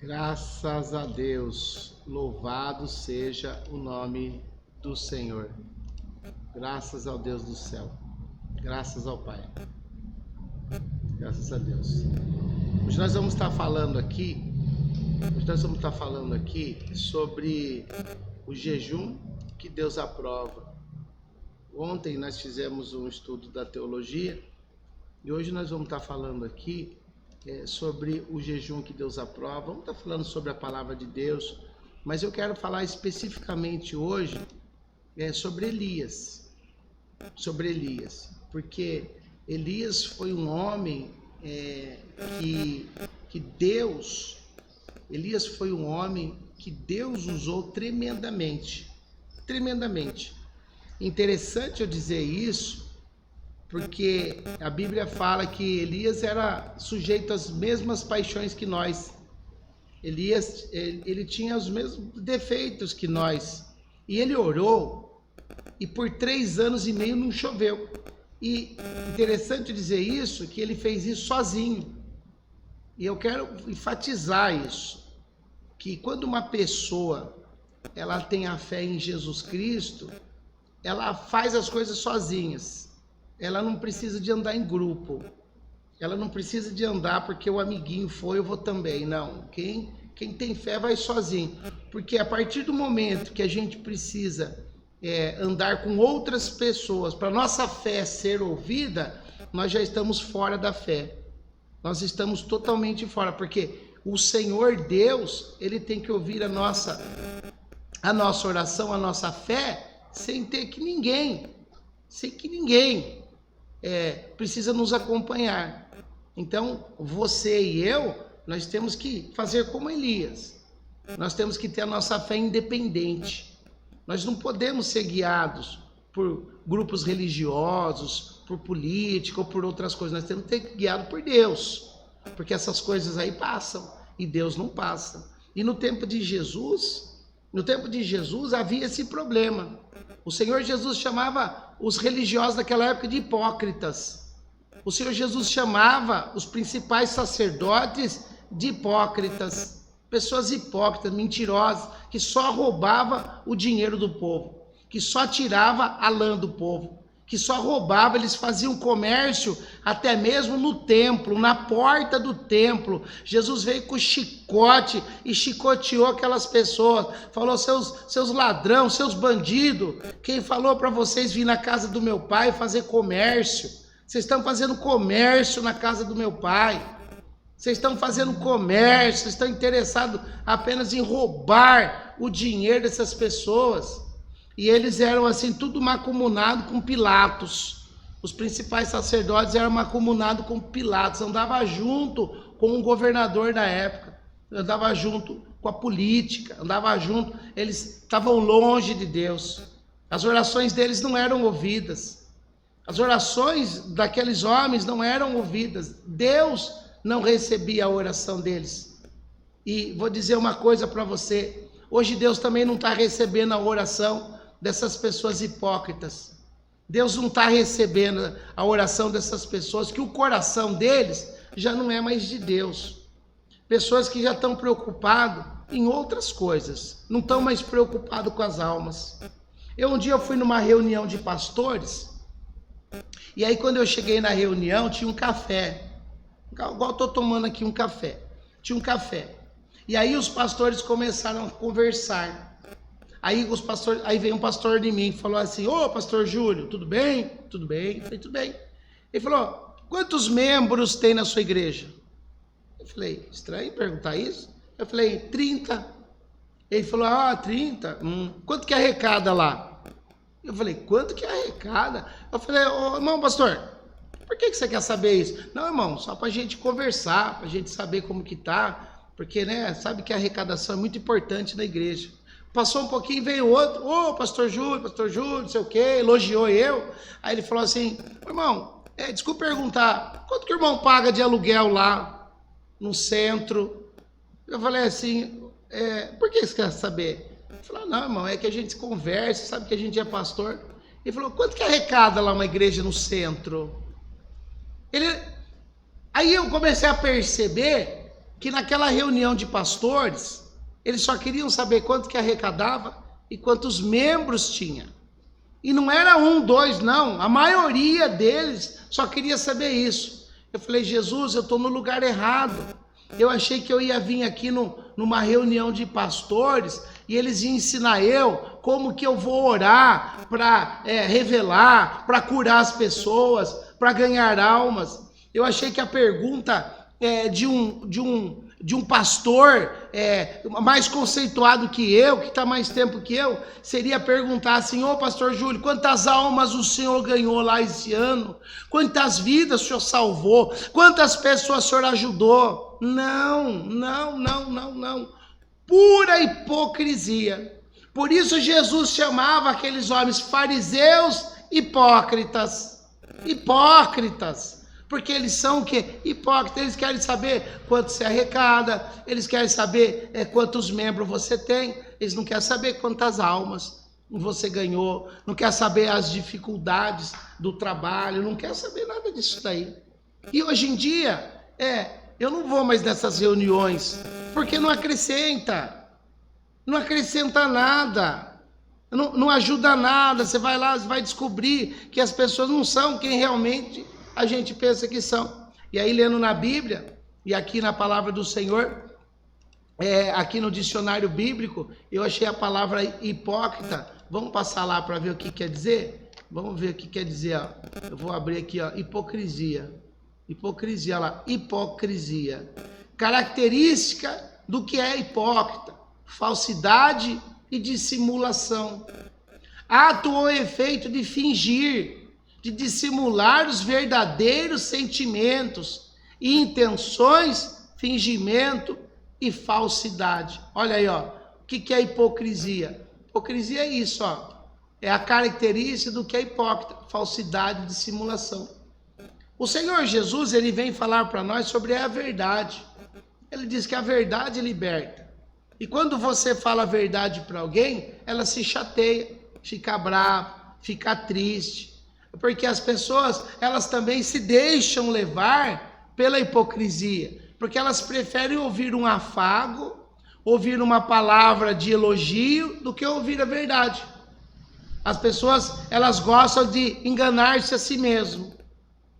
Graças a Deus, louvado seja o nome do Senhor. Graças ao Deus do céu, graças ao Pai, graças a Deus. Hoje nós vamos estar falando aqui sobre o jejum que Deus aprova. Ontem nós fizemos um estudo da teologia e hoje nós vamos estar falando aqui sobre o jejum que Deus aprova. Vamos estar falando sobre a palavra de Deus, mas eu quero falar especificamente hoje sobre Elias, porque Elias foi um homem que Deus usou tremendamente. Interessante eu dizer isso, porque a Bíblia fala que Elias era sujeito às mesmas paixões que nós. Elias, ele tinha os mesmos defeitos que nós. E ele orou, e por 3 anos e meio não choveu. E interessante dizer isso, que ele fez isso sozinho. E eu quero enfatizar isso, que quando uma pessoa ela tem a fé em Jesus Cristo, ela faz as coisas sozinhas. Ela não precisa de andar em grupo. Ela não precisa de andar porque o amiguinho foi, eu vou também. Não. Quem tem fé vai sozinho. Porque a partir do momento que a gente precisa andar com outras pessoas para nossa fé ser ouvida, nós já estamos fora da fé. Nós estamos totalmente fora. Porque o Senhor Deus, Ele tem que ouvir a nossa oração, a nossa fé, sem que ninguém precisa nos acompanhar. Então, você e eu, nós temos que fazer como Elias. Nós temos que ter a nossa fé independente. Nós não podemos ser guiados por grupos religiosos, por política ou por outras coisas. Nós temos que ser guiados por Deus, porque essas coisas aí passam e Deus não passa. E no tempo de Jesus havia esse problema. O Senhor Jesus chamava os religiosos daquela época de hipócritas. O Senhor Jesus chamava os principais sacerdotes de hipócritas. Pessoas hipócritas, mentirosas, que só roubava o dinheiro do povo, que só tirava a lã do povo, que só roubava. Eles faziam comércio até mesmo no templo, na porta do templo. Jesus veio com chicote e chicoteou aquelas pessoas. Falou: seus ladrão, seus bandidos, quem falou para vocês vir na casa do meu pai fazer comércio? Vocês estão fazendo comércio na casa do meu pai. Vocês estão fazendo comércio, vocês estão interessados apenas em roubar o dinheiro dessas pessoas. E eles eram assim, tudo mancomunado com Pilatos. Os principais sacerdotes eram mancomunados com Pilatos, andava junto com o governador da época, andava junto com a política, andava junto, eles estavam longe de Deus. As orações deles não eram ouvidas. As orações daqueles homens não eram ouvidas. Deus não recebia a oração deles. E vou dizer uma coisa para você, hoje Deus também não está recebendo a oração dessas pessoas hipócritas. Deus não está recebendo a oração dessas pessoas, que o coração deles já não é mais de Deus. Pessoas que já estão preocupadas em outras coisas, não estão mais preocupados com as almas. Um dia eu fui numa reunião de pastores, e aí quando eu cheguei na reunião, tinha um café, igual estou tomando aqui um café, tinha um café. E aí os pastores começaram a conversar. Aí veio um pastor de mim e falou assim: ô pastor Júlio, tudo bem? Tudo bem? Eu falei: tudo bem. Ele falou: quantos membros tem na sua igreja? Eu falei: estranho perguntar isso. Eu falei: 30. Ele falou: 30? Quanto que arrecada lá? Eu falei: quanto que arrecada? Eu falei: ô irmão pastor, por que você quer saber isso? Não, irmão, só pra gente conversar, pra gente saber como que tá, porque, né, sabe que a arrecadação é muito importante na igreja. Passou um pouquinho, veio outro: ô pastor Júlio, não sei o que, elogiou eu. Aí ele falou assim: irmão, desculpa perguntar, quanto que o irmão paga de aluguel lá no centro? Eu falei assim: por que você quer saber? Ele falou: não, irmão, é que a gente conversa, sabe que a gente é pastor. Ele falou: quanto que arrecada lá uma igreja no centro? Aí eu comecei a perceber que naquela reunião de pastores, eles só queriam saber quanto que arrecadava e quantos membros tinha. E não era 1, 2, não. A maioria deles só queria saber isso. Eu falei, Jesus, eu estou no lugar errado. Eu achei que eu ia vir aqui numa reunião de pastores e eles iam ensinar eu como que eu vou orar para revelar, para curar as pessoas, para ganhar almas. Eu achei que a pergunta de um pastor mais conceituado que eu, que está mais tempo que eu, seria perguntar assim, ô pastor Júlio, quantas almas o senhor ganhou lá esse ano? Quantas vidas o senhor salvou? Quantas pessoas o senhor ajudou? Não. Pura hipocrisia. Por isso Jesus chamava aqueles homens fariseus hipócritas. Hipócritas. Porque eles são o quê? Hipócritas. Eles querem saber quanto você arrecada, eles querem saber quantos membros você tem, eles não querem saber quantas almas você ganhou, não querem saber as dificuldades do trabalho, não querem saber nada disso daí. E hoje em dia, eu não vou mais nessas reuniões, porque não acrescenta nada. Não ajuda nada. Você vai lá, você vai descobrir que as pessoas não são quem realmente a gente pensa que são. E aí, lendo na Bíblia, e aqui na palavra do Senhor, aqui no dicionário bíblico, eu achei a palavra hipócrita. Vamos passar lá para ver o que quer dizer? Vamos ver o que quer dizer. Ó. Eu vou abrir aqui, ó, hipocrisia. Hipocrisia, lá, hipocrisia. Característica do que é hipócrita. Falsidade e dissimulação. Ato ou efeito de fingir, de dissimular os verdadeiros sentimentos e intenções, fingimento e falsidade. Olha aí, ó, o que é hipocrisia? Hipocrisia é isso, ó, é a característica do que é hipócrita, falsidade e dissimulação. O Senhor Jesus, ele vem falar para nós sobre a verdade. Ele diz que a verdade liberta. E quando você fala a verdade para alguém, ela se chateia, fica brava, fica triste. Porque as pessoas, elas também se deixam levar pela hipocrisia. Porque elas preferem ouvir um afago, ouvir uma palavra de elogio, do que ouvir a verdade. As pessoas, elas gostam de enganar-se a si mesmo,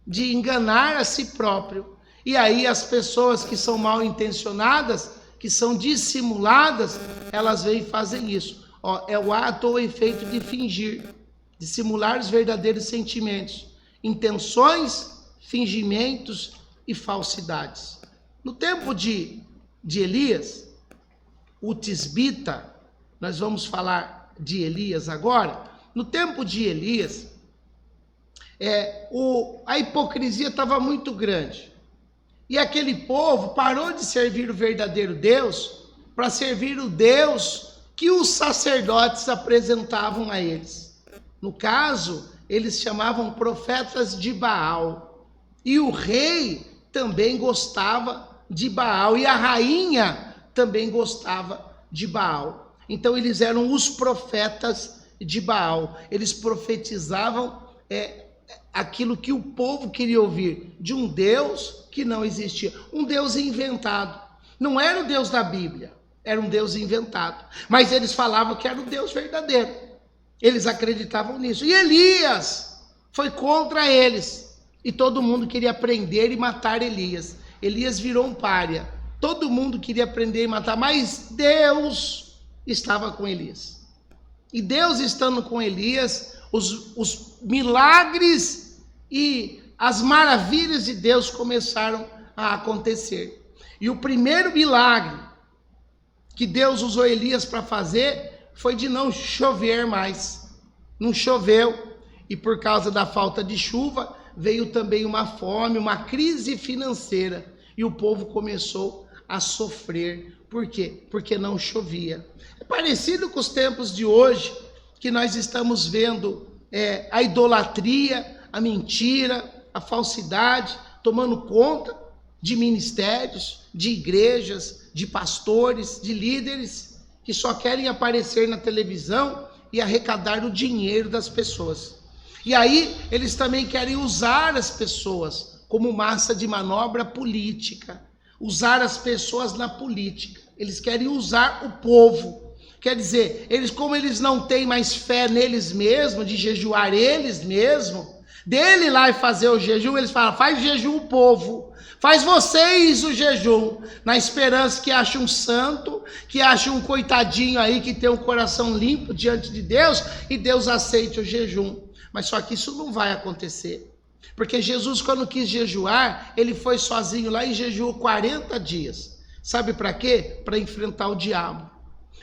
de enganar a si próprio. E aí as pessoas que são mal intencionadas, que são dissimuladas, elas vêm e fazem isso. Ó, é o ato ou efeito de fingir, de simular os verdadeiros sentimentos, intenções, fingimentos e falsidades. No tempo de Elias, o tisbita, nós vamos falar de Elias agora. No tempo de Elias, a hipocrisia estava muito grande. E aquele povo parou de servir o verdadeiro Deus para servir o Deus que os sacerdotes apresentavam a eles. No caso, eles chamavam profetas de Baal. E o rei também gostava de Baal. E a rainha também gostava de Baal. Então eles eram os profetas de Baal. Eles profetizavam aquilo que o povo queria ouvir, de um Deus que não existia, um Deus inventado. Não era o Deus da Bíblia, era um Deus inventado, mas eles falavam que era o Deus verdadeiro, eles acreditavam nisso. E Elias foi contra eles, e todo mundo queria prender e matar Elias. Elias virou um pária, todo mundo queria prender e matar, mas Deus estava com Elias. E Deus estando com Elias, os milagres e as maravilhas de Deus começaram a acontecer. E o primeiro milagre que Deus usou Elias para fazer foi de não chover mais. Não choveu, e por causa da falta de chuva veio também uma fome, uma crise financeira, e o povo começou a sofrer. Por quê? Porque não chovia. É parecido com os tempos de hoje, que nós estamos vendo a idolatria, a mentira, a falsidade tomando conta de ministérios, de igrejas, de pastores, de líderes que só querem aparecer na televisão e arrecadar o dinheiro das pessoas. E aí eles também querem usar as pessoas como massa de manobra política. usar as pessoas na política. Eles querem usar o povo. Quer dizer, como eles não têm mais fé neles mesmos, de jejuar eles mesmos, dele ir lá e fazer o jejum, eles falam, faz jejum o povo, faz vocês o jejum, na esperança que ache um santo, que ache um coitadinho aí, que tem um coração limpo diante de Deus, e Deus aceite o jejum. Mas só que isso não vai acontecer, porque Jesus, quando quis jejuar, ele foi sozinho lá e jejuou 40 dias, sabe para quê? Para enfrentar o diabo,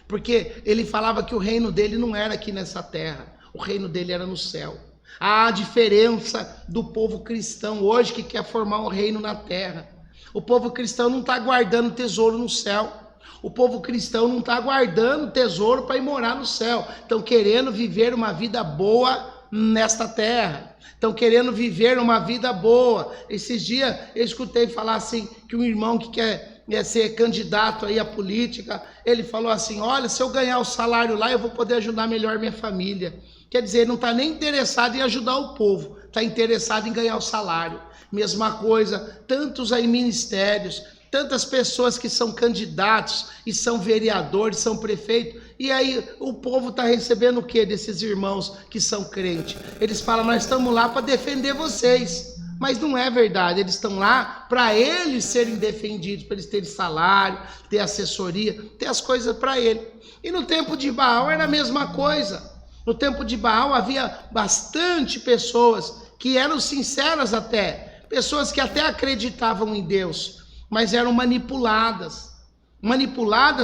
porque ele falava que o reino dele não era aqui nessa terra, o reino dele era no céu. Há a diferença do povo cristão hoje que quer formar um reino na terra. O povo cristão não está guardando tesouro no céu. O povo cristão não está guardando tesouro para ir morar no céu. Estão querendo viver uma vida boa nesta terra. Estão querendo viver uma vida boa. Esses dias eu escutei falar assim, que um irmão que quer ser candidato aí à política, ele falou assim, olha, se eu ganhar o salário lá, eu vou poder ajudar melhor minha família. Quer dizer, ele não está nem interessado em ajudar o povo, está interessado em ganhar o salário. Mesma coisa, tantos aí ministérios, tantas pessoas que são candidatos e são vereadores, são prefeitos, e aí o povo está recebendo o que desses irmãos que são crentes? Eles falam, nós estamos lá para defender vocês. Mas não é verdade, eles estão lá para eles serem defendidos, para eles terem salário, ter assessoria, ter as coisas para ele. E no tempo de Baal era a mesma coisa. No tempo de Baal havia bastante pessoas que eram sinceras até, pessoas que até acreditavam em Deus, mas eram manipuladas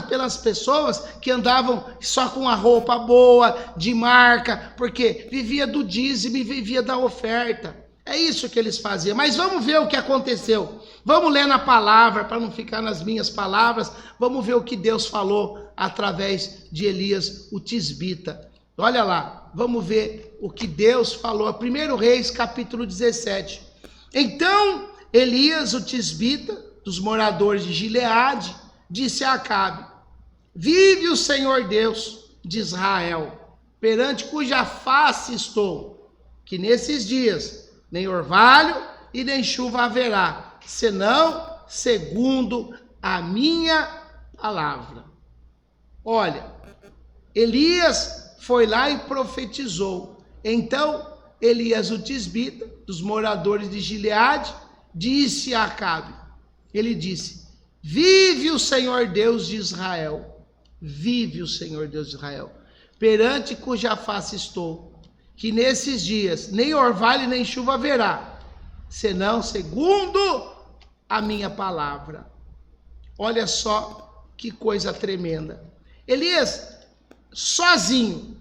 pelas pessoas que andavam só com a roupa boa, de marca, porque vivia do dízimo e vivia da oferta. É isso que eles faziam. Mas vamos ver o que aconteceu. Vamos ler na palavra, para não ficar nas minhas palavras. Vamos ver o que Deus falou através de Elias, o tisbita. Olha lá, vamos ver o que Deus falou. 1 Reis, capítulo 17. Então, Elias, o tisbita, dos moradores de Gileade, disse a Acabe, vive o Senhor Deus de Israel, perante cuja face estou, que nesses dias nem orvalho e nem chuva haverá, senão segundo a minha palavra. Olha, Elias foi lá e profetizou. Então, Elias, o tisbita, dos moradores de Gileade, disse a Acabe, ele disse, vive o Senhor Deus de Israel, vive o Senhor Deus de Israel, perante cuja face estou, que nesses dias nem orvalho nem chuva haverá, senão segundo a minha palavra. Olha só que coisa tremenda. Elias, sozinho,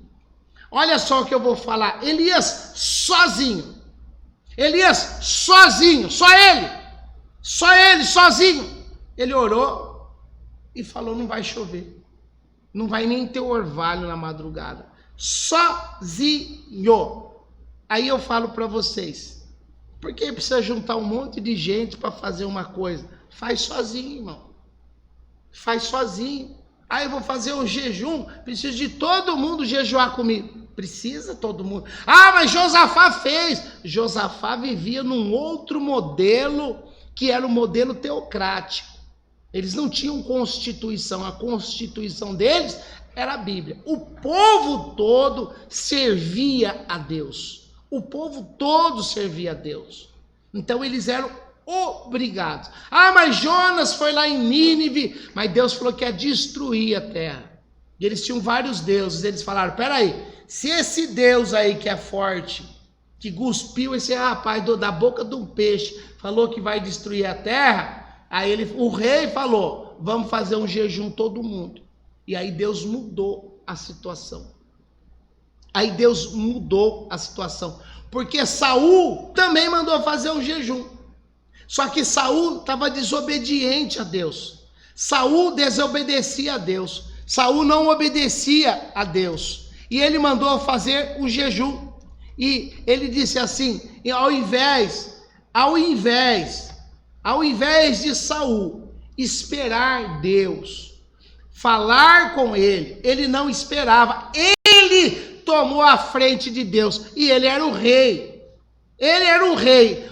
olha só o que eu vou falar, Elias sozinho, só ele, sozinho, ele orou e falou, não vai chover, não vai nem ter orvalho na madrugada, sozinho. Aí eu falo para vocês, por que precisa juntar um monte de gente para fazer uma coisa? Faz sozinho, irmão, faz sozinho. Aí eu vou fazer um jejum, preciso de todo mundo jejuar comigo. Precisa todo mundo. Ah, mas Josafá fez. Josafá vivia num outro modelo, que era o modelo teocrático. Eles não tinham constituição, a constituição deles era a Bíblia. O povo todo servia a Deus. O povo todo servia a Deus. Então eles eram obrigados. Ah, mas Jonas foi lá em Nínive, mas Deus falou que ia destruir a terra. E eles tinham vários deuses. Eles falaram, peraí, se esse Deus aí que é forte, que cuspiu esse rapaz da boca de um peixe, falou que vai destruir a terra, aí o rei falou, vamos fazer um jejum todo mundo. E aí Deus mudou a situação. Porque Saul também mandou fazer um jejum. Só que Saul estava desobediente a Deus. Saul desobedecia a Deus. Saul não obedecia a Deus. E ele mandou fazer um jejum. E ele disse assim, ao invés de Saul esperar Deus, falar com ele, ele não esperava. Ele tomou a frente de Deus. E ele era o rei.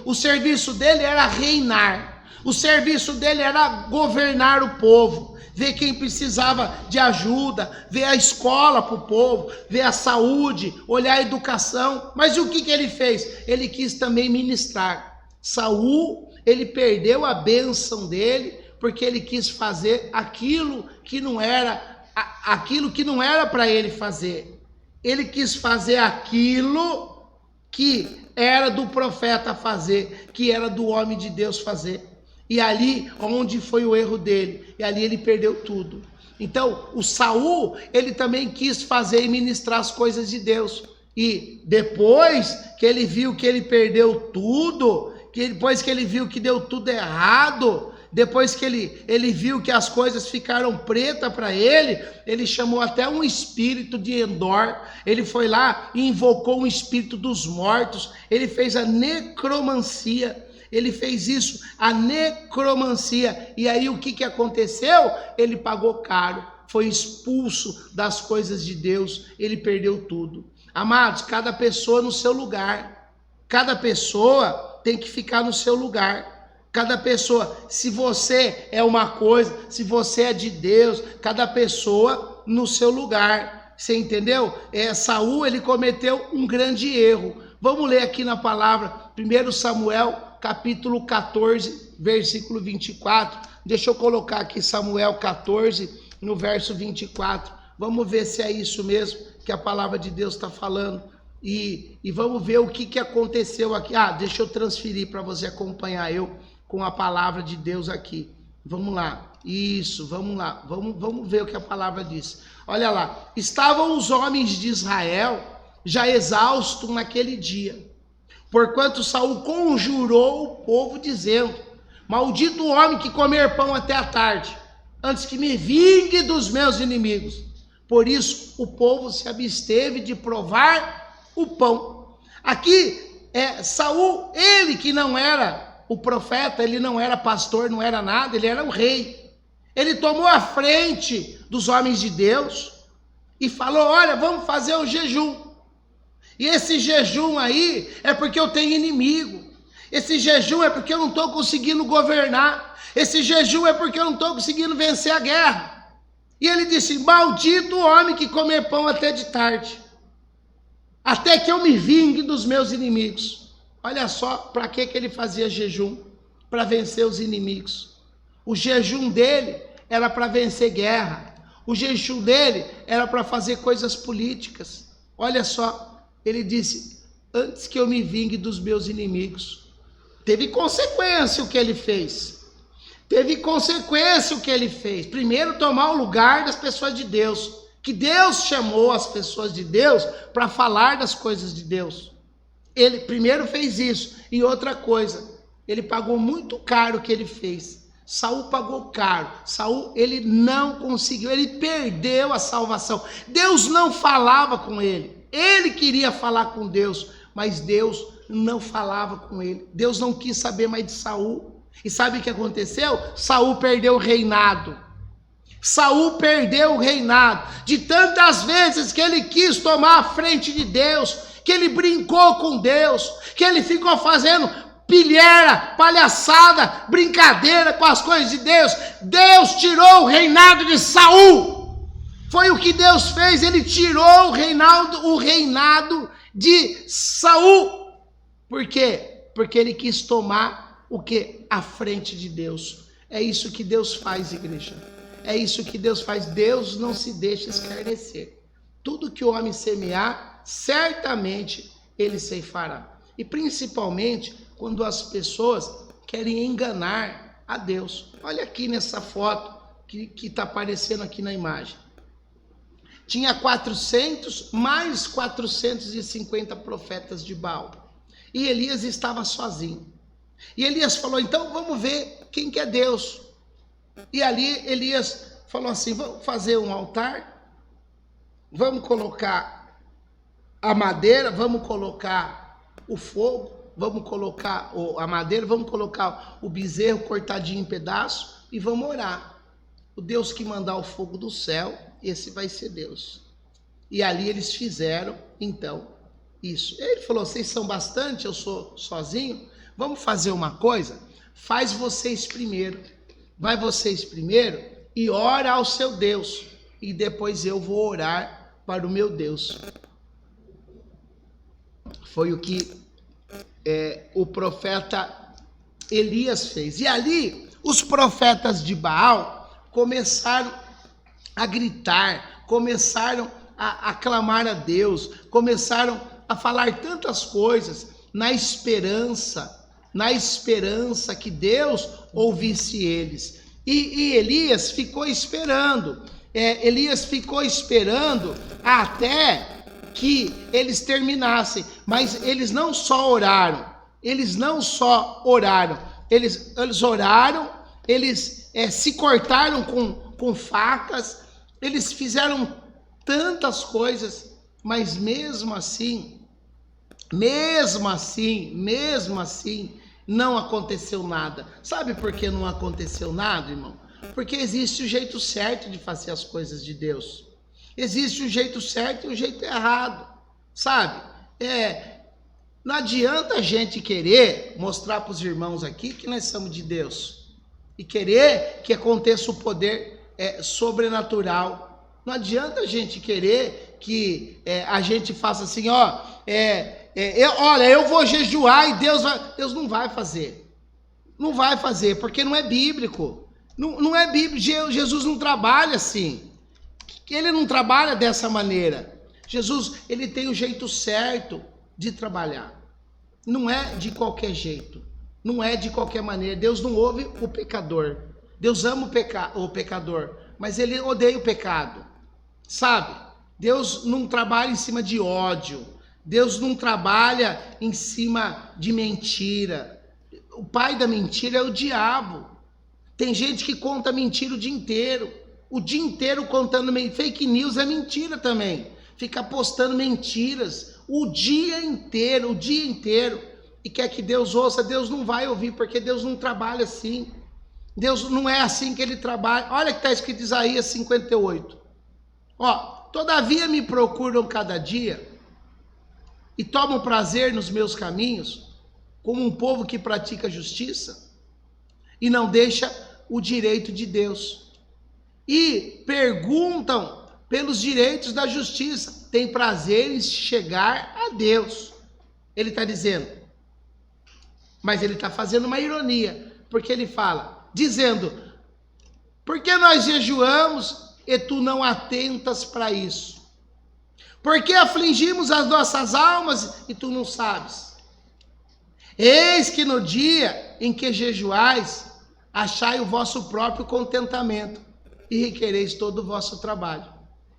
O serviço dele era reinar. O serviço dele era governar o povo, ver quem precisava de ajuda, ver a escola para o povo, ver a saúde, olhar a educação. Mas o que ele fez? Ele quis também ministrar. Saul, ele perdeu a bênção dele, porque ele quis fazer aquilo que não era para ele fazer. Ele quis fazer aquilo que era do profeta fazer, que era do homem de Deus fazer. E ali onde foi o erro dele, e ali ele perdeu tudo. Então, o Saul, ele também quis fazer e ministrar as coisas de Deus. E depois que ele viu que ele perdeu tudo, depois que ele viu que deu tudo errado, depois que ele viu que as coisas ficaram pretas para ele chamou até um espírito de Endor, ele foi lá e invocou um espírito dos mortos, ele fez a necromancia, ele fez isso, a necromancia, e aí o que aconteceu? Ele pagou caro, foi expulso das coisas de Deus, ele perdeu tudo. Amados, cada pessoa no seu lugar, cada pessoa tem que ficar no seu lugar. Cada pessoa, se você é uma coisa, se você é de Deus, cada pessoa no seu lugar, você entendeu? Saul, ele cometeu um grande erro. Vamos ler aqui na palavra, 1 Samuel, capítulo 14, versículo 24. Deixa eu colocar aqui Samuel 14, no verso 24. Vamos ver se é isso mesmo que a palavra de Deus está falando. E vamos ver o que aconteceu aqui. Deixa eu transferir para você acompanhar eu com a palavra de Deus aqui. Vamos lá. Isso, vamos lá. Vamos ver o que a palavra diz. Olha lá. Estavam os homens de Israel já exaustos naquele dia, porquanto Saul conjurou o povo, dizendo: maldito o homem que comer pão até a tarde, antes que me vingue dos meus inimigos. Por isso o povo se absteve de provar o pão. Aqui Saul, ele que não era o profeta, ele não era pastor, não era nada, ele era o rei. Ele tomou a frente dos homens de Deus e falou: olha, vamos fazer um jejum. E esse jejum aí é porque eu tenho inimigo. Esse jejum é porque eu não estou conseguindo governar. Esse jejum é porque eu não estou conseguindo vencer a guerra. E ele disse: maldito o homem que comer pão até de tarde, até que eu me vingue dos meus inimigos. Olha só para que ele fazia jejum, para vencer os inimigos. O jejum dele era para vencer guerra. O jejum dele era para fazer coisas políticas. Olha só, ele disse: antes que eu me vingue dos meus inimigos. Teve consequência o que ele fez. Teve consequência o que ele fez. Primeiro, tomar o lugar das pessoas de Deus, que Deus chamou as pessoas de Deus para falar das coisas de Deus. Ele primeiro fez isso. E outra coisa, ele pagou muito caro o que ele fez. Saul pagou caro. Saul, ele não conseguiu, ele perdeu a salvação. Deus não falava com ele. Ele queria falar com Deus, mas Deus não falava com ele. Deus não quis saber mais de Saul. E sabe o que aconteceu? Saul perdeu o reinado. Saul perdeu o reinado. De tantas vezes que ele quis tomar a frente de Deus, que ele brincou com Deus, que ele ficou fazendo pilheira, palhaçada, brincadeira com as coisas de Deus. Deus tirou o reinado de Saul. Foi o que Deus fez, ele tirou o reinado de Saul. Por quê? Porque ele quis tomar o que? A frente de Deus. É isso que Deus faz, igreja. É isso que Deus faz. Deus não se deixa escarnecer. Tudo que o homem semear, certamente ele ceifará. E principalmente quando as pessoas querem enganar a Deus. Olha aqui nessa foto que está aparecendo aqui na imagem. Tinha 400, mais 450 profetas de Baal. E Elias estava sozinho. E Elias falou: então vamos ver quem que é Deus. E ali Elias falou assim: vamos fazer um altar, vamos colocar a madeira, vamos colocar o fogo, vamos colocar a madeira, vamos colocar o bezerro cortadinho em pedaços e vamos orar. O Deus que mandar o fogo do céu, esse vai ser Deus. E ali eles fizeram então isso. Ele falou: vocês são bastante, eu sou sozinho. Vamos fazer uma coisa? faz vocês primeiro. Vai vocês primeiro e ora ao seu Deus. E depois eu vou orar para o meu Deus. Foi o que o profeta Elias fez. E ali, os profetas de Baal começaram a gritar, começaram a clamar a Deus, começaram a falar tantas coisas na esperança que Deus ouvisse eles. E Elias ficou esperando. Elias ficou esperando até que eles terminassem. Mas eles não só oraram, eles oraram, eles se cortaram com facas, eles fizeram tantas coisas, mas mesmo assim, não aconteceu nada. Sabe por que não aconteceu nada, irmão? Porque existe o jeito certo de fazer as coisas de Deus. Existe o jeito certo e o jeito errado, sabe? Não adianta a gente querer mostrar para os irmãos aqui que nós somos de Deus e querer que aconteça o poder sobrenatural. Não adianta a gente querer que a gente faça assim, olha, eu vou jejuar e Deus não vai fazer. Não vai fazer, porque não é bíblico. Não é bíblico. Jesus não trabalha assim. Ele não trabalha dessa maneira. Jesus, ele tem o jeito certo de trabalhar. Não é de qualquer jeito. Não é de qualquer maneira. Deus não ouve o pecador. Deus ama o pecador, mas ele odeia o pecado. Sabe? Deus não trabalha em cima de ódio. Deus não trabalha em cima de mentira. O pai da mentira é o diabo. Tem gente que conta mentira o dia inteiro. O dia inteiro contando fake news é mentira também. Fica postando mentiras o dia inteiro. E quer que Deus ouça, Deus não vai ouvir, porque Deus não trabalha assim. Deus não é assim que ele trabalha. Olha que está escrito em Isaías 58. Todavia me procuram cada dia e tomam prazer nos meus caminhos, como um povo que pratica justiça e não deixa o direito de Deus. E perguntam pelos direitos da justiça, tem prazer em chegar a Deus. Ele está dizendo, mas ele está fazendo uma ironia, porque ele fala, dizendo, por que nós jejuamos e tu não atentas para isso? Por que afligimos as nossas almas e tu não sabes? Eis que no dia em que jejuais, achai o vosso próprio contentamento e requereis todo o vosso trabalho.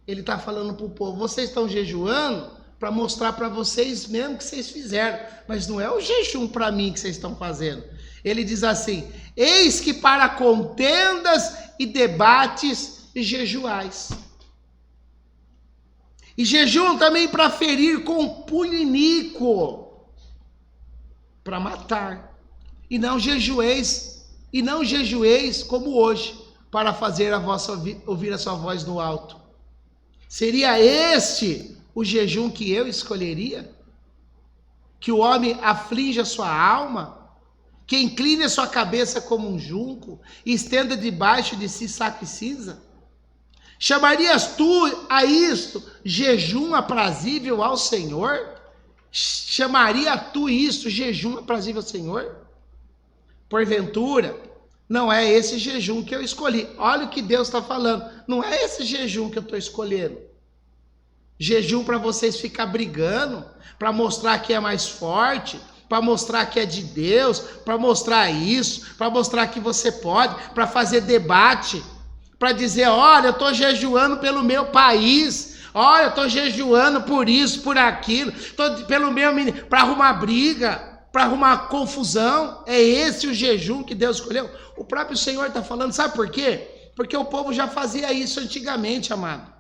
Ele está falando para o povo, vocês estão jejuando para mostrar para vocês mesmo que vocês fizeram, mas não é o jejum para mim que vocês estão fazendo. Ele diz assim, eis que para contendas e debates jejuais. E jejuam também para ferir com punho iníquo, para matar. E não jejueis como hoje, para fazer ouvir a sua voz no alto. Seria este o jejum que eu escolheria? Que o homem aflige a sua alma, que incline a sua cabeça como um junco e estenda debaixo de si saco e cinza? Chamarias tu a isto jejum aprazível ao Senhor? Chamaria tu isto jejum aprazível ao Senhor? Porventura, não é esse jejum que eu escolhi. Olha o que Deus está falando. Não é esse jejum que eu estou escolhendo. Jejum para vocês ficar brigando, para mostrar que é mais forte, para mostrar que é de Deus, para mostrar isso, para mostrar que você pode, para fazer debate, para dizer, olha, eu estou jejuando pelo meu país, olha, eu estou jejuando por isso, por aquilo, para arrumar briga, para arrumar confusão. É esse o jejum que Deus escolheu? O próprio Senhor está falando, sabe por quê? Porque o povo já fazia isso antigamente, amado.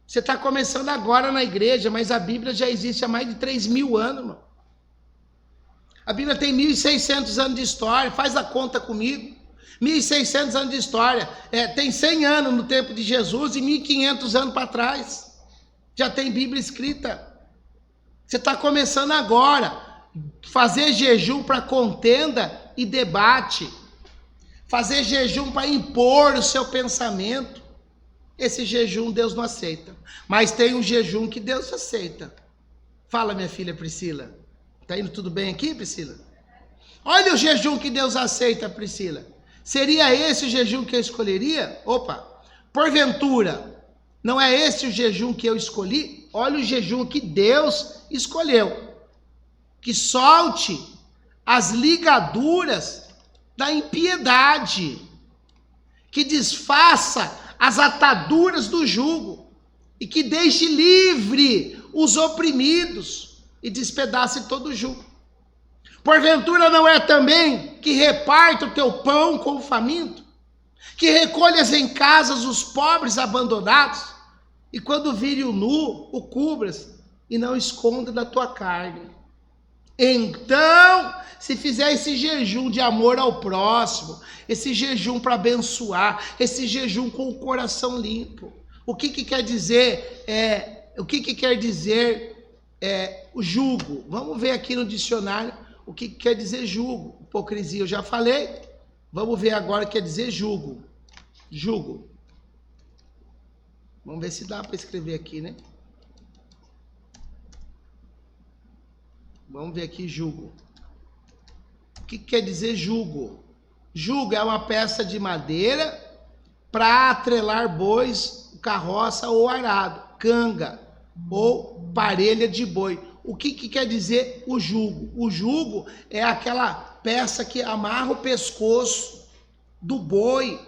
Você está começando agora na igreja, mas a Bíblia já existe há mais de 3.000 anos, irmão. A Bíblia tem 1.600 anos de história, faz a conta comigo. 1.600 anos de história, tem 100 anos no tempo de Jesus e 1.500 anos para trás. Já tem Bíblia escrita. Você está começando agora. Fazer jejum para contenda e debate. Fazer jejum para impor o seu pensamento. Esse jejum Deus não aceita. Mas tem um jejum que Deus aceita. Fala, minha filha Priscila. Tá indo tudo bem aqui, Priscila? Olha o jejum que Deus aceita, Priscila. Seria esse o jejum que eu escolheria? Opa, porventura, não é esse o jejum que eu escolhi? Olha o jejum que Deus escolheu. Que solte as ligaduras da impiedade. Que desfaça as ataduras do jugo. E que deixe livre os oprimidos. E despedace todo o jugo. Porventura não é também que reparta o teu pão com o faminto? Que recolhas em casas os pobres abandonados? E quando vire o nu, o cubras e não esconda da tua carne. Então, se fizer esse jejum de amor ao próximo, esse jejum para abençoar, esse jejum com o coração limpo, o que quer dizer? O que quer dizer o jugo? Vamos ver aqui no dicionário o que quer dizer jugo. Hipocrisia eu já falei. Vamos ver agora o que quer dizer jugo. Jugo. Vamos ver se dá para escrever aqui, né? Vamos ver aqui jugo. O que quer dizer jugo? Jugo é uma peça de madeira para atrelar bois, carroça ou arado, canga ou parelha de boi. O que quer dizer o jugo? O jugo é aquela peça que amarra o pescoço do boi.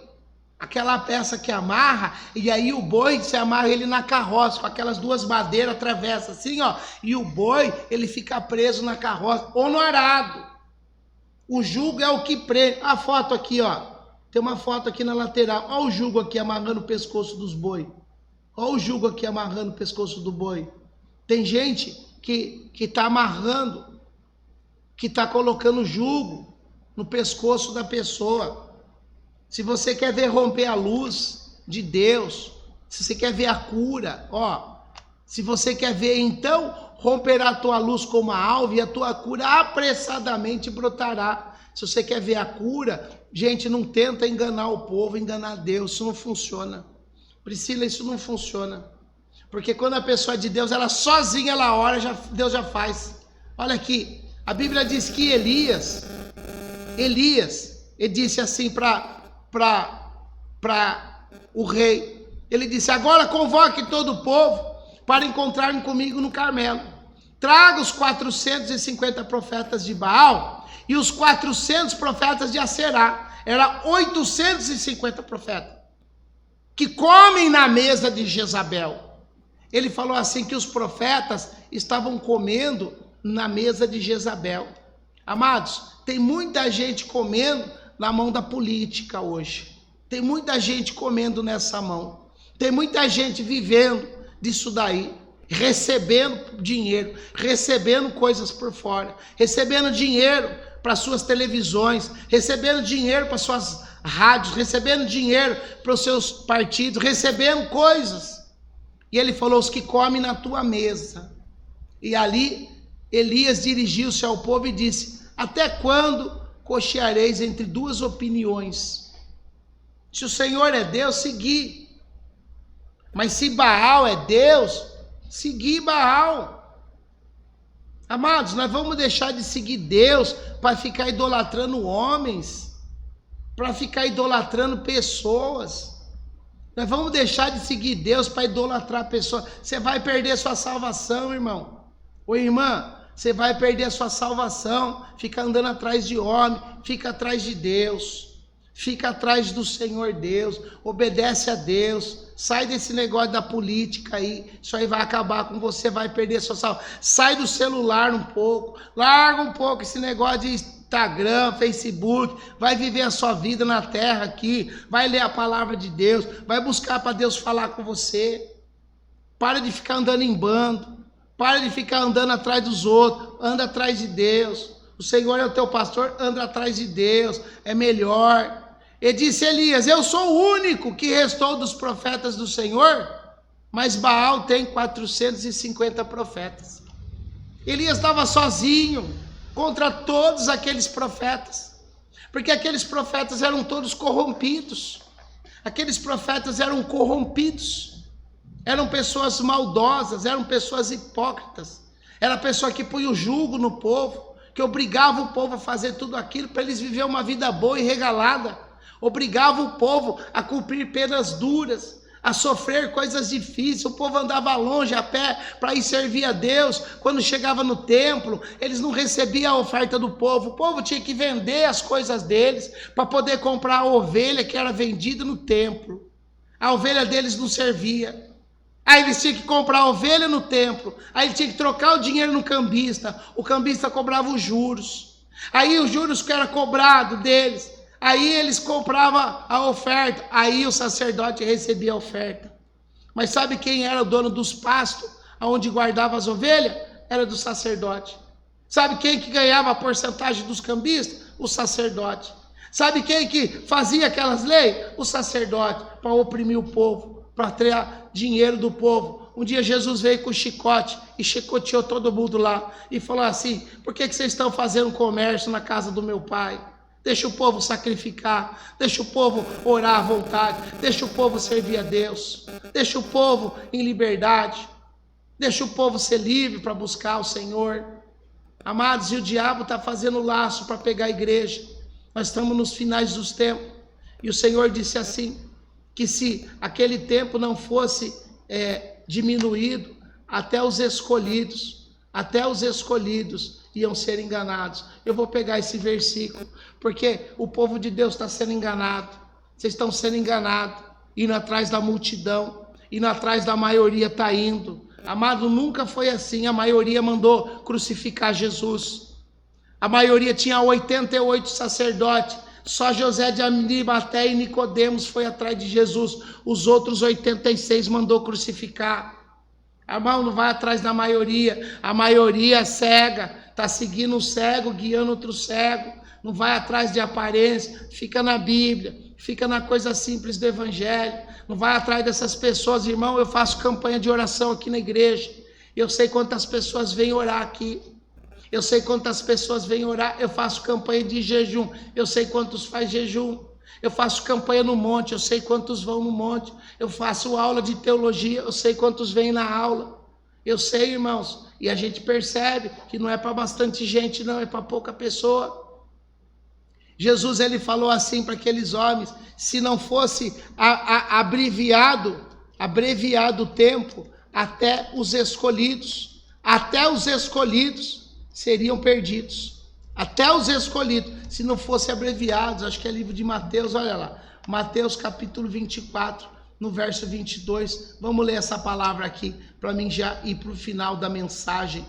Aquela peça que amarra, e aí o boi, você amarra ele na carroça, com aquelas duas madeiras, atravessa assim, ó. E o boi, ele fica preso na carroça, ou no arado. O jugo é o que prende. A foto aqui, ó. Tem uma foto aqui na lateral. Olha o jugo aqui amarrando o pescoço dos boi. Olha o jugo aqui amarrando o pescoço do boi. Tem gente que está amarrando, que está colocando jugo no pescoço da pessoa. Se você quer ver romper a luz de Deus, se você quer ver a cura, ó, se você quer ver, então, romperá a tua luz como a alva e a tua cura apressadamente brotará. Se você quer ver a cura, gente, não tenta enganar o povo, enganar Deus, isso não funciona. Priscila, isso não funciona. Porque quando a pessoa é de Deus, ela sozinha, ela ora, Deus já faz. Olha aqui, a Bíblia diz que Elias, ele disse assim para o rei, ele disse: agora convoque todo o povo para encontrarem comigo no Carmelo. Traga os 450 profetas de Baal e os 400 profetas de Aserá. Era 850 profetas que comem na mesa de Jezabel. Ele falou assim que os profetas estavam comendo na mesa de Jezabel. Amados, tem muita gente comendo na mão da política hoje. Tem muita gente comendo nessa mão. Tem muita gente vivendo disso daí, recebendo dinheiro, recebendo coisas por fora, recebendo dinheiro para suas televisões, recebendo dinheiro para suas rádios, recebendo dinheiro para os seus partidos, recebendo coisas. E ele falou: os que comem na tua mesa. E ali Elias dirigiu-se ao povo e disse: até quando cocheareis entre duas opiniões? Se o Senhor é Deus, segui. Mas se Baal é Deus, segui Baal. Amados, nós vamos deixar de seguir Deus para ficar idolatrando homens, para ficar idolatrando pessoas. Nós vamos deixar de seguir Deus para idolatrar pessoas. Você vai perder sua salvação, irmão. Ô irmã, você vai perder a sua salvação. Fica andando atrás de homem, fica atrás de Deus. Fica atrás do Senhor Deus, obedece a Deus, sai desse negócio da política aí, isso aí vai acabar com você, vai perder a sua salvação. Sai do celular um pouco, larga um pouco esse negócio de Instagram, Facebook, vai viver a sua vida na terra aqui, vai ler a palavra de Deus, vai buscar para Deus falar com você. Para de ficar andando em bando, para de ficar andando atrás dos outros, anda atrás de Deus. O Senhor é o teu pastor, anda atrás de Deus, é melhor. Ele disse: Elias, eu sou o único que restou dos profetas do Senhor, mas Baal tem 450 profetas. Elias estava sozinho contra todos aqueles profetas. Porque aqueles profetas eram todos corrompidos. Aqueles profetas eram corrompidos. Eram pessoas maldosas, eram pessoas hipócritas. Era a pessoa que punha o jugo no povo, que obrigava o povo a fazer tudo aquilo para eles viverem uma vida boa e regalada. Obrigava o povo a cumprir penas duras, a sofrer coisas difíceis. O povo andava longe a pé para ir servir a Deus. Quando chegava no templo, eles não recebiam a oferta do povo. O povo tinha que vender as coisas deles para poder comprar a ovelha que era vendida no templo. A ovelha deles não servia. Aí eles tinham que comprar a ovelha no templo. Aí eles tinham que trocar o dinheiro no cambista. O cambista cobrava os juros. Aí os juros que era cobrado deles, aí eles compravam a oferta. Aí o sacerdote recebia a oferta. Mas sabe quem era o dono dos pastos, onde guardava as ovelhas? Era do sacerdote. Sabe quem que ganhava a porcentagem dos cambistas? O sacerdote. Sabe quem que fazia aquelas leis? O sacerdote, para oprimir o povo, para tirar dinheiro do povo. Um dia Jesus veio com chicote e chicoteou todo mundo lá e falou assim: por que vocês estão fazendo comércio na casa do meu pai? Deixa o povo sacrificar, deixa o povo orar à vontade, deixa o povo servir a Deus, deixa o povo em liberdade, deixa o povo ser livre para buscar o Senhor. Amados, e o diabo está fazendo laço para pegar a igreja. Nós estamos nos finais dos tempos e o Senhor disse assim, que se aquele tempo não fosse diminuído, até os escolhidos iam ser enganados. Eu vou pegar esse versículo, porque o povo de Deus está sendo enganado. Vocês estão sendo enganados, indo atrás da multidão, indo atrás da maioria está indo. Amado, nunca foi assim. A maioria mandou crucificar Jesus. A maioria tinha 88 sacerdotes. Só José de Arimateia e Nicodemos foi atrás de Jesus. Os outros 86 mandou crucificar. Irmão, não vai atrás da maioria. A maioria é cega. Está seguindo um cego, guiando outro cego. Não vai atrás de aparência. Fica na Bíblia. Fica na coisa simples do Evangelho. Não vai atrás dessas pessoas. Irmão, eu faço campanha de oração aqui na igreja. Eu sei quantas pessoas vêm orar aqui. Eu sei quantas pessoas vêm orar. Eu faço campanha de jejum. Eu sei quantos faz jejum. Eu faço campanha no monte. Eu sei quantos vão no monte. Eu faço aula de teologia. Eu sei quantos vêm na aula. Eu sei, irmãos. E a gente percebe que não é para bastante gente, não. É para pouca pessoa. Jesus, ele falou assim para aqueles homens. Se não fosse abreviado o tempo, até os escolhidos seriam perdidos. Até os escolhidos, se não fossem abreviados. Acho que é livro de Mateus, olha lá. Mateus capítulo 24, no verso 22. Vamos ler essa palavra aqui, para mim já ir para o final da mensagem.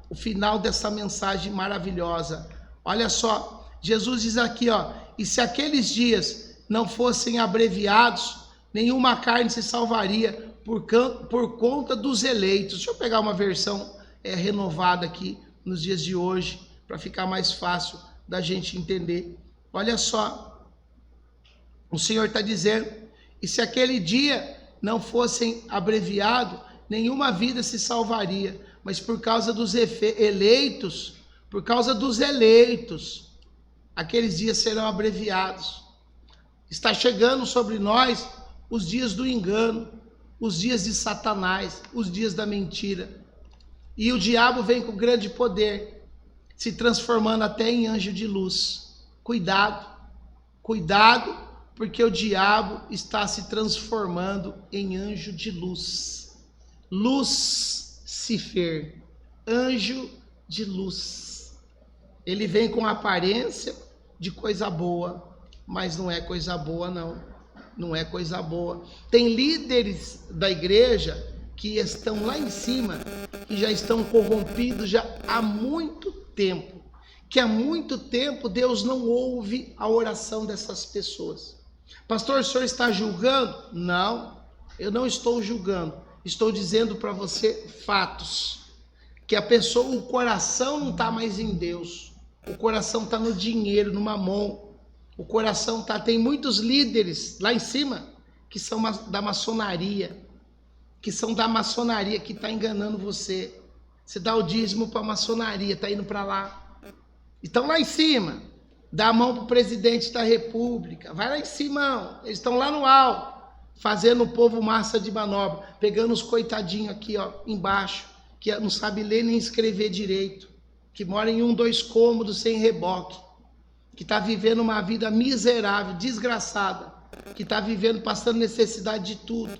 O final dessa mensagem maravilhosa. Olha só, Jesus diz aqui, ó. E se aqueles dias não fossem abreviados, nenhuma carne se salvaria por conta dos eleitos. Deixa eu pegar uma versão renovada aqui, nos dias de hoje, para ficar mais fácil da gente entender. Olha só, o Senhor está dizendo, e se aquele dia não fossem abreviado, nenhuma vida se salvaria, mas por causa dos eleitos, aqueles dias serão abreviados. Está chegando sobre nós os dias do engano, os dias de Satanás, os dias da mentira. E o diabo vem com grande poder, se transformando até em anjo de luz. Cuidado, porque o diabo está se transformando em anjo de luz. Lucifer, anjo de luz. Ele vem com aparência de coisa boa, mas não é coisa boa, não. Não é coisa boa. Tem líderes da igreja que estão lá em cima, que já estão corrompidos já há muito tempo, que há muito tempo Deus não ouve a oração dessas pessoas. Pastor, o senhor está julgando? Não, eu não estou julgando, estou dizendo para você fatos, que a pessoa, o coração não está mais em Deus, o coração está no dinheiro, no mamon, o coração está, tem muitos líderes lá em cima, que são da maçonaria, que está enganando você. Você dá o dízimo para a maçonaria, está indo para lá. Estão lá em cima, Dá a mão para o presidente da república. Vai lá em cima, eles estão lá no alto, fazendo o povo massa de manobra, pegando os coitadinhos aqui, ó, embaixo, que não sabe ler nem escrever direito, que mora em 1, 2 cômodos sem reboque, que está vivendo uma vida miserável, desgraçada, que está vivendo, passando necessidade de tudo,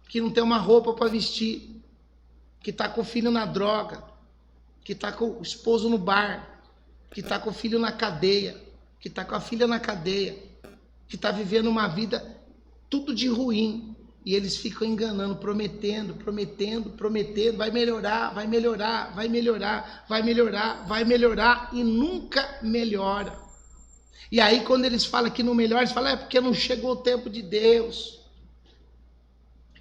que não tem uma roupa para vestir, que está com o filho na droga, que está com o esposo no bar, que está com o filho na cadeia, que está com a filha na cadeia, que está vivendo uma vida tudo de ruim. E eles ficam enganando, prometendo, vai melhorar, vai melhorar, vai melhorar, vai melhorar, vai melhorar, e nunca melhora. E aí quando eles falam que não melhora, eles falam, é porque não chegou o tempo de Deus.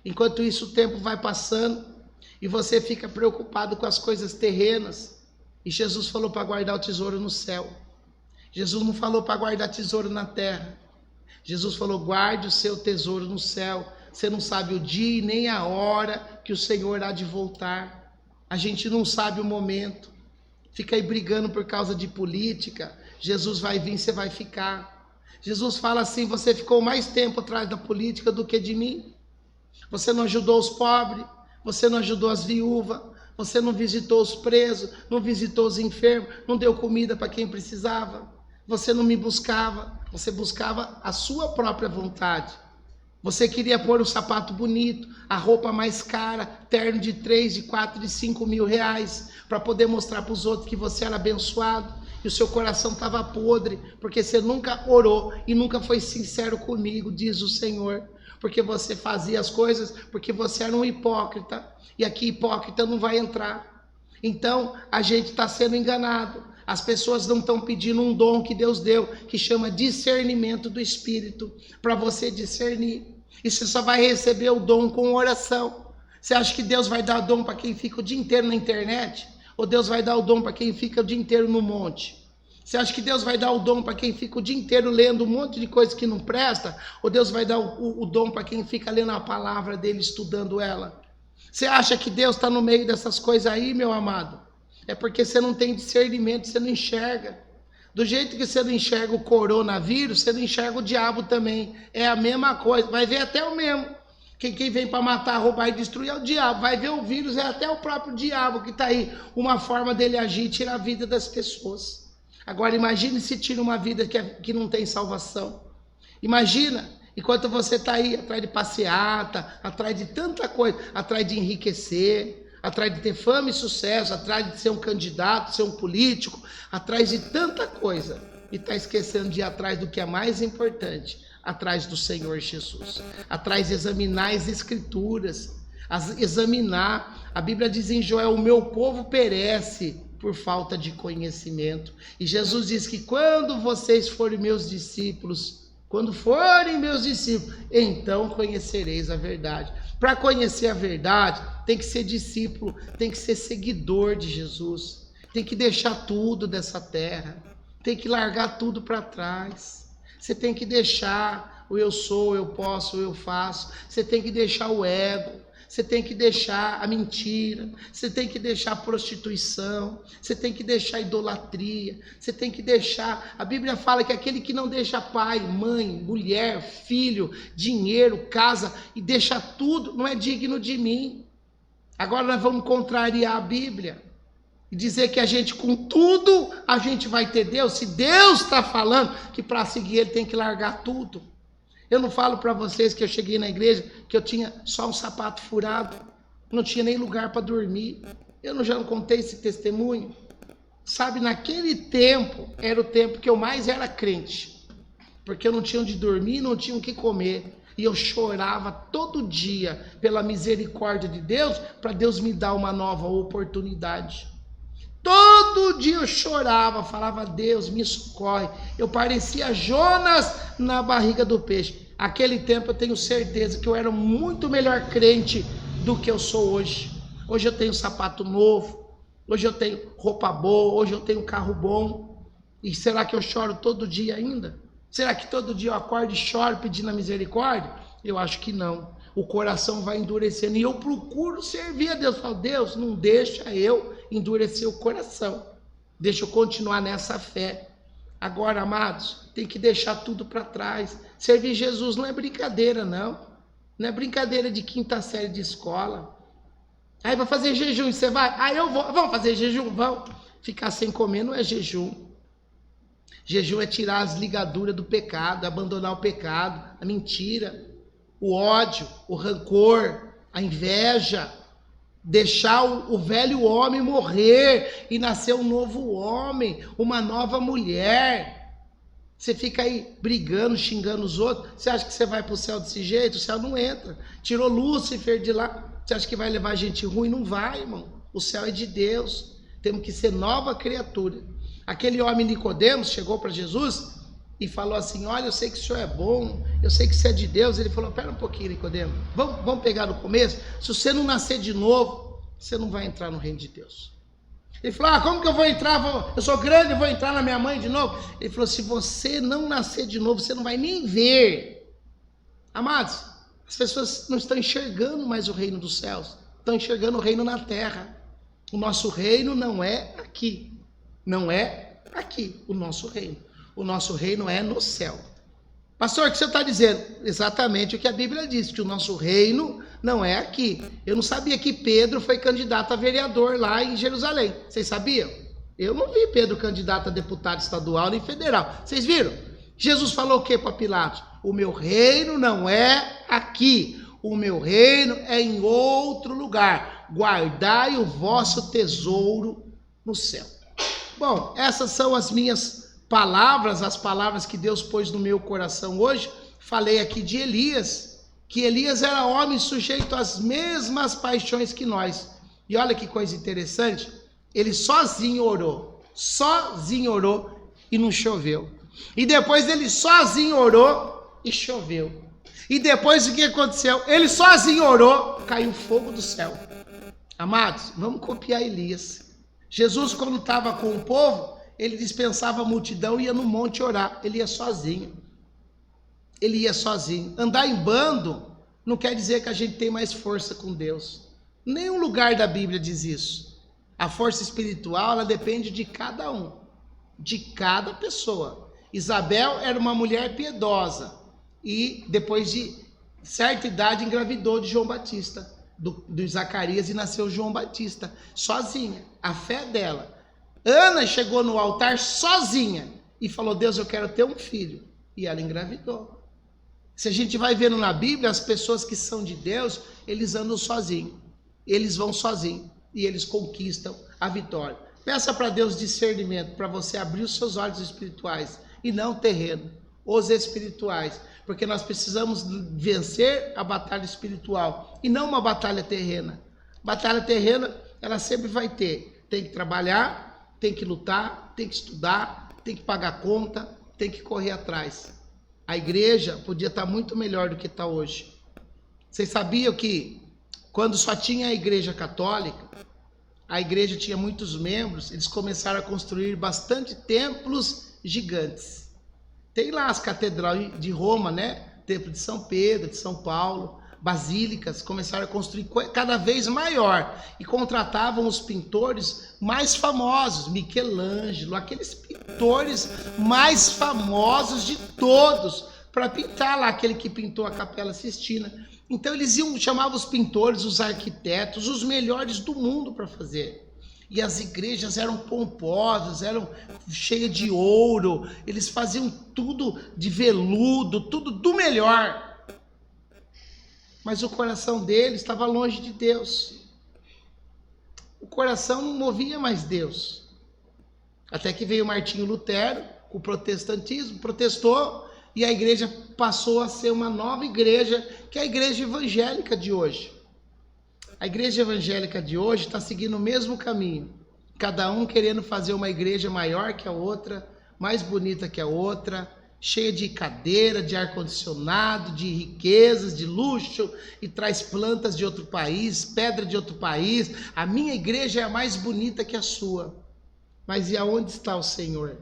Enquanto isso o tempo vai passando, e você fica preocupado com as coisas terrenas. E Jesus falou para guardar o tesouro no céu. Jesus não falou para guardar tesouro na terra. Jesus falou, guarde o seu tesouro no céu. Você não sabe o dia e nem a hora que o Senhor há de voltar. A gente não sabe o momento. Fica aí brigando por causa de política. Jesus vai vir, você vai ficar. Jesus fala assim, você ficou mais tempo atrás da política do que de mim. Você não ajudou os pobres, você não ajudou as viúvas, você não visitou os presos, não visitou os enfermos, não deu comida para quem precisava. Você não me buscava, você buscava a sua própria vontade. Você queria pôr um sapato bonito, a roupa mais cara, terno de 3, de 4, de 5 mil reais, para poder mostrar para os outros que você era abençoado, e o seu coração estava podre, porque você nunca orou e nunca foi sincero comigo, diz o Senhor, porque você fazia as coisas, porque você era um hipócrita, e aqui hipócrita não vai entrar. Então, a gente está sendo enganado. As pessoas não estão pedindo um dom que Deus deu, que chama discernimento do Espírito, para você discernir. E você só vai receber o dom com oração. Você acha que Deus vai dar o dom para quem fica o dia inteiro na internet? Ou Deus vai dar o dom para quem fica o dia inteiro no monte? Você acha que Deus vai dar o dom para quem fica o dia inteiro lendo um monte de coisa que não presta? Ou Deus vai dar o dom para quem fica lendo a palavra dele, estudando ela? Você acha que Deus está no meio dessas coisas aí, meu amado? É porque você não tem discernimento, você não enxerga. Do jeito que você não enxerga o coronavírus, você não enxerga o diabo também. É a mesma coisa, vai ver até o mesmo. Quem vem para matar, roubar e destruir é o diabo. Vai ver o vírus, é até o próprio diabo que está aí. Uma forma dele agir e tirar a vida das pessoas. Agora imagine se tira uma vida que não tem salvação. Imagina, enquanto você está aí atrás de passeata, atrás de tanta coisa, atrás de enriquecer, atrás de ter fama e sucesso, atrás de ser um candidato, ser um político, atrás de tanta coisa, e está esquecendo de ir atrás do que é mais importante, atrás do Senhor Jesus, atrás de examinar as Escrituras, examinar. A Bíblia diz em Joel, o meu povo perece por falta de conhecimento, e Jesus diz que quando vocês forem meus discípulos, então conhecereis a verdade. Para conhecer a verdade, tem que ser discípulo, tem que ser seguidor de Jesus, tem que deixar tudo dessa terra, tem que largar tudo para trás. Você tem que deixar o eu sou, eu posso, eu faço. Você tem que deixar o ego, você tem que deixar a mentira, você tem que deixar a prostituição, você tem que deixar a idolatria, você tem que deixar... A Bíblia fala que aquele que não deixa pai, mãe, mulher, filho, dinheiro, casa, e deixa tudo, não é digno de mim. Agora nós vamos contrariar a Bíblia e dizer que a gente, com tudo, a gente vai ter Deus. Se Deus está falando que para seguir ele tem que largar tudo. Eu não falo para vocês que eu cheguei na igreja, que eu tinha só um sapato furado, não tinha nem lugar para dormir. Eu já não contei esse testemunho? Sabe, naquele tempo, era o tempo que eu mais era crente, porque eu não tinha onde dormir, não tinha o que comer, e eu chorava todo dia pela misericórdia de Deus, para Deus me dar uma nova oportunidade. Todo dia eu chorava, falava, Deus, me socorre. Eu parecia Jonas na barriga do peixe. Aquele tempo eu tenho certeza que eu era muito melhor crente do que eu sou hoje. Hoje eu tenho sapato novo, hoje eu tenho roupa boa, hoje eu tenho carro bom. E será que eu choro todo dia ainda? Será que todo dia eu acordo e choro pedindo a misericórdia? Eu acho que não. O coração vai endurecendo e eu procuro servir a Deus. Eu falo, Deus, não deixa eu endurecer o coração. Deixa eu continuar nessa fé. Agora, amados, tem que deixar tudo para trás. Servir Jesus não é brincadeira, não. Não é brincadeira de quinta série de escola. Aí vai fazer jejum, você vai? Ah, eu vou. Vamos fazer jejum? Vamos. Ficar sem comer não é jejum. Jejum é tirar as ligaduras do pecado, abandonar o pecado, a mentira, o ódio, o rancor, a inveja. Deixar o velho homem morrer e nascer um novo homem, uma nova mulher. Você fica aí brigando, xingando os outros. Você acha que você vai para o céu desse jeito? O céu não entra. Tirou Lúcifer de lá. Você acha que vai levar gente ruim? Não vai, irmão. O céu é de Deus. Temos que ser nova criatura. Aquele homem Nicodemos chegou para Jesus e falou assim: olha, eu sei que o senhor é bom, eu sei que você é de Deus. Ele falou: pera um pouquinho, Nicodemos, vamos pegar no começo. Se você não nascer de novo, você não vai entrar no reino de Deus. Ele falou: como que eu vou entrar? Eu sou grande, eu vou entrar na minha mãe de novo? Ele falou: se você não nascer de novo, você não vai nem ver. Amados, as pessoas não estão enxergando mais o reino dos céus, estão enxergando o reino na terra. O nosso reino não é aqui. Não é aqui o nosso reino. O nosso reino é no céu. Pastor, o que você está dizendo? Exatamente o que a Bíblia diz, que o nosso reino não é aqui. Eu não sabia que Pedro foi candidato a vereador lá em Jerusalém. Vocês sabiam? Eu não vi Pedro candidato a deputado estadual nem federal. Vocês viram? Jesus falou o que para Pilatos? O meu reino não é aqui. O meu reino é em outro lugar. Guardai o vosso tesouro no céu. Bom, essas são as minhas palavras, as palavras que Deus pôs no meu coração hoje. Falei aqui de Elias, que Elias era homem sujeito às mesmas paixões que nós. E olha que coisa interessante, ele sozinho orou e não choveu. E depois ele sozinho orou e choveu. E depois o que aconteceu? Ele sozinho orou, caiu fogo do céu. Amados, vamos copiar Elias. Jesus, quando estava com o povo, ele dispensava a multidão e ia no monte orar. Ele ia sozinho. Andar em bando não quer dizer que a gente tem mais força com Deus. Nenhum lugar da Bíblia diz isso. A força espiritual, ela depende de cada um, de cada pessoa. Isabel era uma mulher piedosa e depois de certa idade engravidou de João Batista. Do Zacarias, e nasceu João Batista, sozinha, a fé dela. Ana chegou no altar sozinha e falou: Deus, eu quero ter um filho, e ela engravidou. Se a gente vai vendo na Bíblia, as pessoas que são de Deus, eles andam sozinhos, eles vão sozinhos, e eles conquistam a vitória. Peça para Deus discernimento, para você abrir os seus olhos espirituais, e não terreno, os espirituais, porque nós precisamos vencer a batalha espiritual e não uma batalha terrena. Batalha terrena, ela sempre vai ter. Tem que trabalhar, tem que lutar, tem que estudar, tem que pagar conta, tem que correr atrás. A igreja podia estar muito melhor do que está hoje. Vocês sabiam que quando só tinha a igreja católica, a igreja tinha muitos membros, eles começaram a construir bastante templos gigantes. Tem lá as catedrais de Roma, né? Templo de São Pedro, de São Paulo, basílicas, começaram a construir cada vez maior e contratavam os pintores mais famosos, Michelangelo, aqueles pintores mais famosos de todos, para pintar lá, aquele que pintou a Capela Sistina. Então eles chamavam os pintores, os arquitetos, os melhores do mundo para fazer. E as igrejas eram pomposas, eram cheias de ouro, eles faziam tudo de veludo, tudo do melhor. Mas o coração deles estava longe de Deus. O coração não movia mais Deus. Até que veio Martinho Lutero, com o protestantismo, protestou, e a igreja passou a ser uma nova igreja, que é a igreja evangélica de hoje. A igreja evangélica de hoje está seguindo o mesmo caminho. Cada um querendo fazer uma igreja maior que a outra, mais bonita que a outra, cheia de cadeira, de ar-condicionado, de riquezas, de luxo, e traz plantas de outro país, pedra de outro país. A minha igreja é a mais bonita que a sua. Mas e aonde está o Senhor?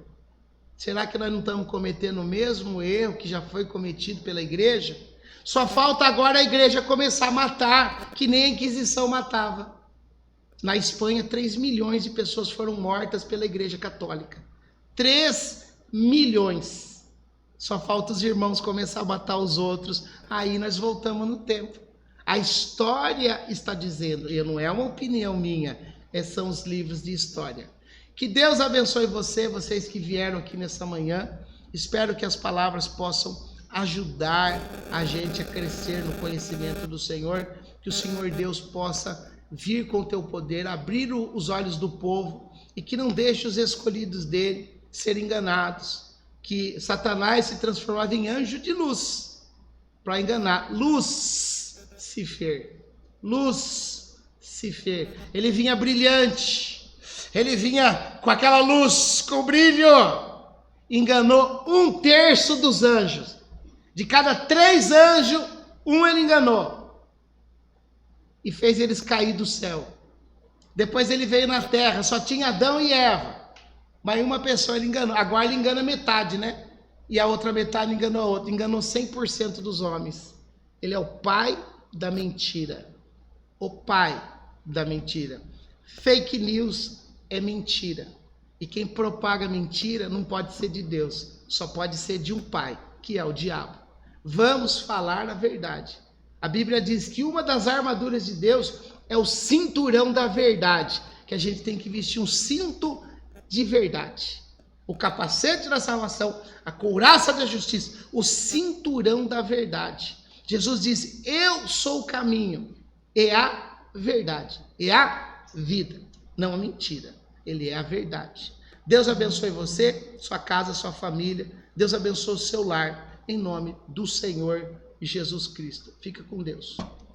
Será que nós não estamos cometendo o mesmo erro que já foi cometido pela igreja? Só falta agora a igreja começar a matar, que nem a Inquisição matava. Na Espanha, 3 milhões de pessoas foram mortas pela igreja católica. 3 milhões. Só falta os irmãos começar a matar os outros, aí nós voltamos no tempo. A história está dizendo, e não é uma opinião minha, são os livros de história. Que Deus abençoe vocês que vieram aqui nessa manhã. Espero que as palavras possam ajudar a gente a crescer no conhecimento do Senhor, que o Senhor Deus possa vir com o teu poder, abrir os olhos do povo e que não deixe os escolhidos dele serem enganados, que Satanás se transformava em anjo de luz para enganar. Lúcifer, ele vinha brilhante, ele vinha com aquela luz, com brilho, enganou 1/3 dos anjos. De cada 3 anjos, 1 ele enganou. E fez eles cair do céu. Depois ele veio na terra, só tinha Adão e Eva. Mas uma pessoa ele enganou. Agora ele engana metade, né? E a outra metade enganou a outra. Enganou 100% dos homens. Ele é o pai da mentira. O pai da mentira. Fake news é mentira. E quem propaga mentira não pode ser de Deus. Só pode ser de um pai, que é o diabo. Vamos falar a verdade. A Bíblia diz que uma das armaduras de Deus é o cinturão da verdade. Que a gente tem que vestir um cinto de verdade. O capacete da salvação, a couraça da justiça, o cinturão da verdade. Jesus disse, eu sou o caminho, e a verdade, e a vida, não a mentira. Ele é a verdade. Deus abençoe você, sua casa, sua família. Deus abençoe o seu lar, em nome do Senhor Jesus Cristo. Fica com Deus.